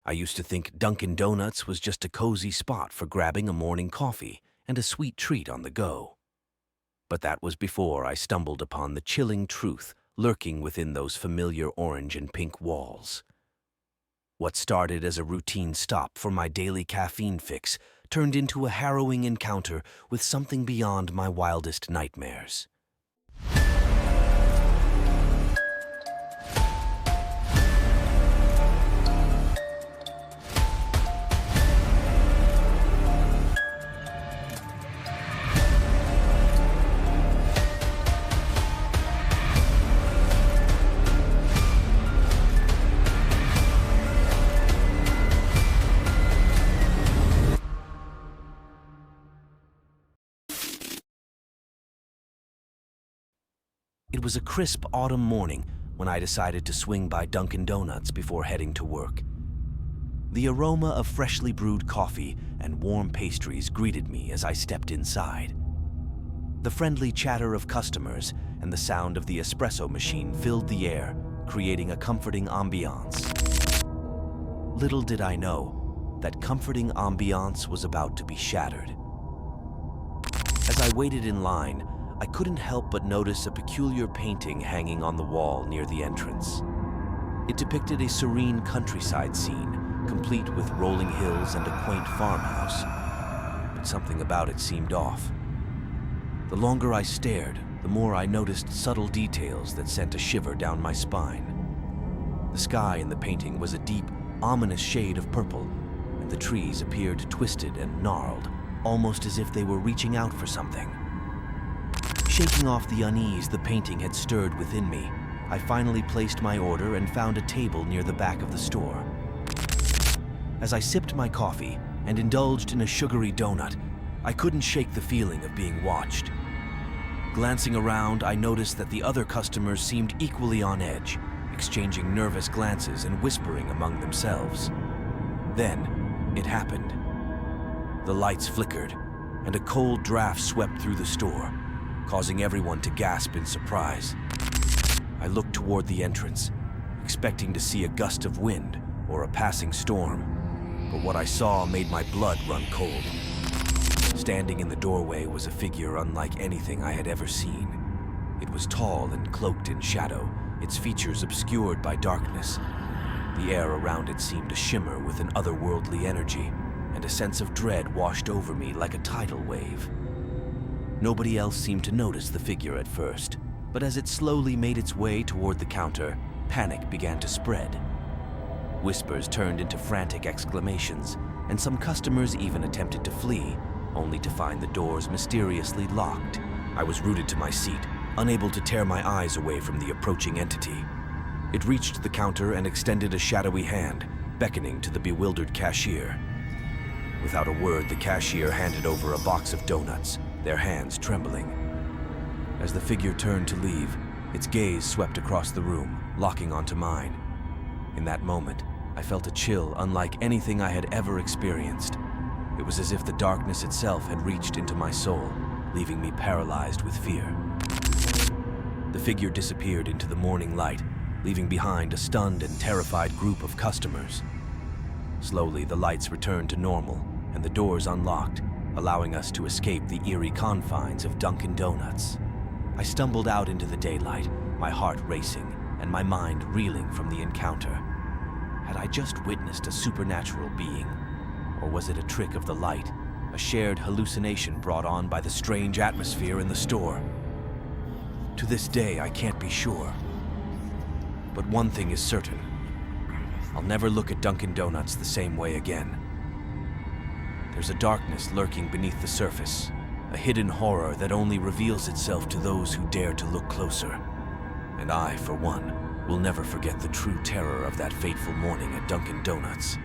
I used to think Dunkin Donuts was just a cozy spot for grabbing a morning coffee and a sweet treat on the go. But that was before I stumbled upon the chilling truth lurking within those familiar orange and pink walls. What started as a routine stop for my daily caffeine fix turned into a harrowing encounter with something beyond my wildest nightmares. It was a crisp autumn morning when I decided to swing by Dunkin Donuts before heading to work. The aroma of freshly brewed coffee and warm pastries greeted me as I stepped inside. The friendly chatter of customers and the sound of the espresso machine filled the air, creating a comforting ambiance. Little did I know that comforting ambiance was about to be shattered. As I waited in line, I couldn't help but notice a peculiar painting hanging on the wall near the entrance. It depicted a serene countryside scene, complete with rolling hills and a quaint farmhouse. But something about it seemed off. The longer I stared, the more I noticed subtle details that sent a shiver down my spine. The sky in the painting was a deep, ominous shade of purple, and the trees appeared twisted and gnarled, almost as if they were reaching out for something. Shaking off the unease the painting had stirred within me, I finally placed my order and found a table near the back of the store. As I sipped my coffee and indulged in a sugary donut, I couldn't shake the feeling of being watched. Glancing around, I noticed that the other customers seemed equally on edge, exchanging nervous glances and whispering among themselves. Then, it happened. The lights flickered, and a cold draft swept through the store, causing everyone to gasp in surprise. I looked toward the entrance, expecting to see a gust of wind or a passing storm, but what I saw made my blood run cold. Standing in the doorway was a figure unlike anything I had ever seen. It was tall and cloaked in shadow, its features obscured by darkness. The air around it seemed to shimmer with an otherworldly energy, and a sense of dread washed over me like a tidal wave. Nobody else seemed to notice the figure at first, but as it slowly made its way toward the counter, panic began to spread. Whispers turned into frantic exclamations, and some customers even attempted to flee, only to find the doors mysteriously locked. I was rooted to my seat, unable to tear my eyes away from the approaching entity. It reached the counter and extended a shadowy hand, beckoning to the bewildered cashier. Without a word, the cashier handed over a box of donuts, their hands trembling. As the figure turned to leave, its gaze swept across the room, locking onto mine. In that moment, I felt a chill unlike anything I had ever experienced. It was as if the darkness itself had reached into my soul, leaving me paralyzed with fear. The figure disappeared into the morning light, leaving behind a stunned and terrified group of customers. Slowly, the lights returned to normal, and the doors unlocked, allowing us to escape the eerie confines of Dunkin Donuts. I stumbled out into the daylight, my heart racing and my mind reeling from the encounter. Had I just witnessed a supernatural being, or was it a trick of the light, a shared hallucination brought on by the strange atmosphere in the store? To this day, I can't be sure. But one thing is certain. I'll never look at Dunkin Donuts the same way again. There's a darkness lurking beneath the surface, a hidden horror that only reveals itself to those who dare to look closer. And I, for one, will never forget the true terror of that fateful morning at Dunkin Donuts.